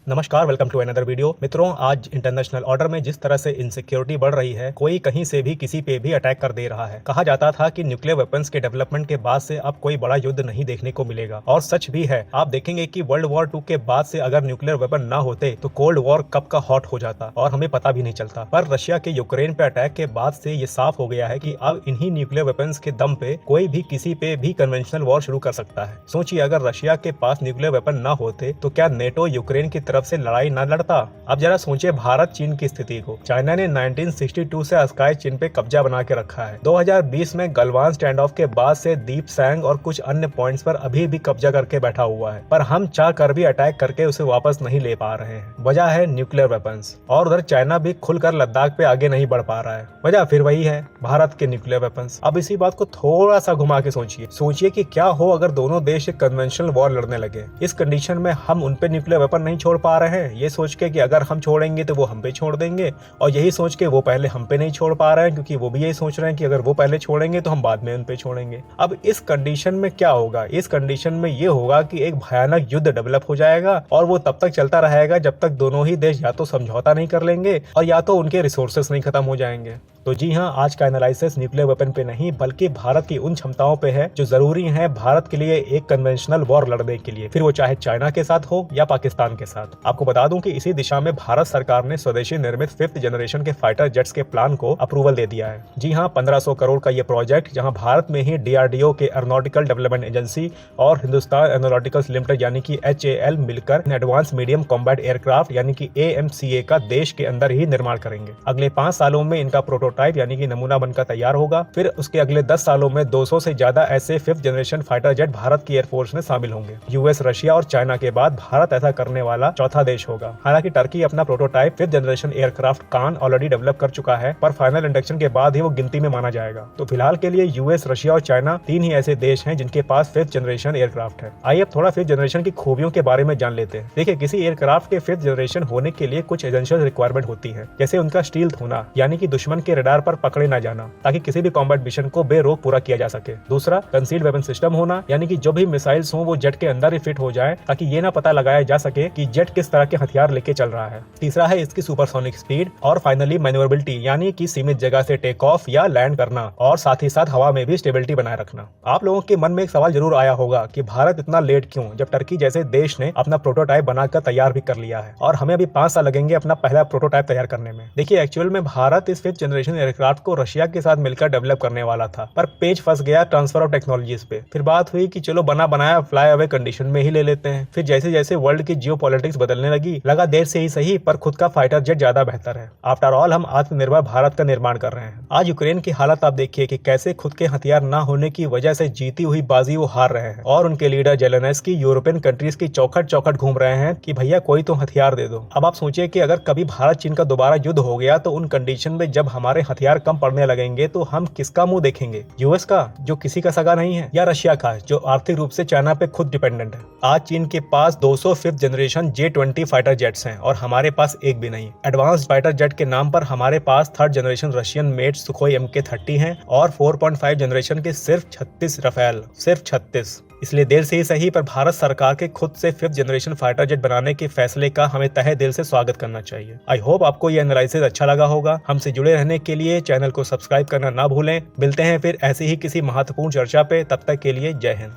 नमस्कार, welcome to another video. मित्रों, आज इंटरनेशनल ऑर्डर में जिस तरह से इनसिक्योरिटी बढ़ रही है, कोई कहीं से भी किसी पे भी अटैक कर दे रहा है। कहा जाता था कि न्यूक्लियर वेपन्स के डेवलपमेंट के बाद से अब कोई बड़ा युद्ध नहीं देखने को मिलेगा, और सच भी है। आप देखेंगे कि वर्ल्ड वॉर 2 के बाद से अगर न्यूक्लियर वेपन ना होते तो कोल्ड वॉर कब का हॉट हो जाता और हमें पता भी नहीं चलता। पर रशिया के यूक्रेन पे अटैक के बाद से ये साफ हो गया है कि अब इन्हीं न्यूक्लियर वेपन्स के दम पे कोई भी किसी पे भी कन्वेंशनल वॉर शुरू कर सकता है। सोचिए, अगर रशिया के पास न्यूक्लियर वेपन ना होते तो क्या नेटो यूक्रेन की तरफ से लड़ाई न लड़ता। अब जरा सोचिए भारत चीन की स्थिति को। चाइना ने 1962 से अस्काई चीन पे कब्जा बना के रखा है। 2020 में गलवान स्टैंड ऑफ के बाद से दीप सैंग और कुछ अन्य पॉइंट्स पर अभी भी कब्जा करके बैठा हुआ है, पर हम चाह कर भी अटैक करके उसे वापस नहीं ले पा रहे हैं। वजह है न्यूक्लियर वेपन्स। और उधर चाइना भी खुलकर लद्दाख पे आगे नहीं बढ़ पा रहा है। वजह फिर वही है, भारत के न्यूक्लियर वेपन्स। अब इसी बात को थोड़ा सा घुमा के सोचिए कि क्या हो अगर दोनों देश एक कन्वेंशनल वॉर लड़ने लगे। इस कंडीशन में हम उन पे न्यूक्लियर वेपन नहीं छोड़ पा रहे हैं, ये सोच के कि अगर हम छोड़ेंगे तो वो हम पे छोड़ देंगे, और यही सोच के वो पहले हम पे नहीं छोड़ पा रहे हैं क्योंकि वो भी यही सोच रहे हैं कि अगर वो पहले छोड़ेंगे तो हम बाद में उन पे छोड़ेंगे। अब इस कंडीशन में क्या होगा? इस कंडीशन में ये होगा कि एक भयानक युद्ध डेवलप हो जाएगा, और वो तब तक चलता रहेगा जब तक दोनों ही देश या तो समझौता नहीं कर लेंगे और या तो उनके रिसोर्सेस नहीं खत्म हो जाएंगे। तो जी हाँ, आज का एनालिसिस न्यूक्लियर वेपन पे नहीं बल्कि भारत की उन क्षमताओं पे है जो जरूरी है भारत के लिए एक कन्वेंशनल वॉर लड़ने के लिए, फिर वो चाहे चाइना के साथ हो या पाकिस्तान के साथ। आपको बता दूं कि इसी दिशा में भारत सरकार ने स्वदेशी निर्मित 5th जनरेशन के फाइटर जेट्स के प्लान को अप्रूवल दे दिया है। जी हाँ, 1500 करोड़ का ये प्रोजेक्ट, जहाँ भारत में ही DRDO के एरोनॉटिकल डेवलपमेंट एजेंसी और हिंदुस्तान एरोनॉटिकल्स लिमिटेड यानी कि HAL मिलकर एडवांस मीडियम कॉम्बैट एयरक्राफ्ट यानी कि AMCA का देश के अंदर ही निर्माण करेंगे। अगले 5 सालों में इनका प्रोटोटाइप यानी कि नमूना बनकर तैयार होगा। फिर उसके अगले 10 सालों में 200 से ज्यादा ऐसे 5th generation fighter jet Bharat की एयरफोर्स में शामिल होंगे। US, रशिया और चाइना के बाद भारत ऐसा करने वाला चौथा देश होगा। हालांकि टर्की अपना प्रोटोटाइप 5th जनरेशन एयरक्राफ्ट कान ऑलरेडी डेवलप कर चुका है, पर फाइनल इंडक्शन के बाद ही वो गिनती में माना जाएगा। तो फिलहाल के लिए US, रशिया और चाइना 3 ही ऐसे देश हैं जिनके पास 5th जनरेशन एयरक्राफ्ट है। आइए अब थोड़ा 5th जनरेशन की खूबियों के बारे में जान लेते हैं। देखिए, किसी एयरक्राफ्ट के 5th जनरेशन होने के लिए कुछ एसेंशियल रिक्वायरमेंट होती है, जैसे उनका स्टील्थ होना यानी कि दुश्मन के रडार पर पकड़े न जाना, ताकि किसी भी कॉम्बैट मिशन को बेरोक पूरा किया जा सके। दूसरा, कंसील्ड वेपन सिस्टम होना, यानी कि जो भी मिसाइल्स हों वो जेट के अंदर ही फिट हो जाए ताकि ये ना पता लगाया जा सके कि जेट किस तरह के हथियार लेके चल रहा है। तीसरा है इसकी सुपरसोनिक स्पीड, और फाइनली मैन्यूवरेबिलिटी यानी कि सीमित जगह से टेक ऑफ या लैंड करना, और साथ ही साथ हवा में भी स्टेबिलिटी बनाए रखना। आप लोगों के मन में एक सवाल जरूर आया होगा कि भारत इतना लेट क्यों, जब टर्की जैसे देश ने अपना प्रोटोटाइप बनाकर तैयार भी कर लिया है, और हमें अभी 5 साल लगेंगे अपना पहला प्रोटोटाइप तैयार करने में। देखिए, एक्चुअल में भारत इस 5th जनरेशन एयरक्राफ्ट को रशिया के साथ मिलकर डेवलप करने वाला था, पर पेच फंस गया ट्रांसफर ऑफ टेक्नोलॉजीज पे। फिर बात हुई कि चलो बना बनाया फ्लाई अवे कंडीशन में ही ले लेते हैं। फिर जैसे जैसे वर्ल्ड की जियोपॉलिटिक्स बदलने लगी, लगा देर से ही सही पर खुद का फाइटर जेट ज्यादा बेहतर है। आफ्टर ऑल हम आत्मनिर्भर भारत का निर्माण कर रहे हैं। आज यूक्रेन की हालत आप देखिए कि कैसे खुद के हथियार ना होने की वजह से जीती हुई बाजी वो हार रहे हैं, और उनके लीडर जेलेंस्की यूरोपियन कंट्रीज की चौखट चौखट घूम रहे हैं कि भैया कोई तो हथियार दे दो। अब आप सोचिए कि अगर कभी भारत चीन का दोबारा युद्ध हो गया तो उन कंडीशन में जब हमारे हथियार कम पड़ने लगेंगे तो हम किसका मुंह देखेंगे? US का जो किसी का सगा नहीं है, या रशिया का जो आर्थिक रूप से चाइना पे खुद डिपेंडेंट है? आज चीन के पास 200 5th generation J-20 fighter jets हैं और हमारे पास एक भी नहीं। एडवांस्ड फाइटर जेट के नाम पर हमारे पास 3rd generation Russian made Sukhoi MK-30 हैं और 4.5 जनरेशन के सिर्फ 36 रफेल, सिर्फ 36। इसलिए देर से ही सही पर भारत सरकार के खुद से 5th जनरेशन फाइटर जेट बनाने के फैसले का हमें तहे दिल से स्वागत करना चाहिए। आई होप आपको ये एनालिसिस अच्छा लगा होगा। हमसे जुड़े रहने के लिए चैनल को सब्सक्राइब करना ना भूलें। मिलते हैं फिर ऐसी ही किसी महत्वपूर्ण चर्चा पे, तब तक के लिए जय हिंद।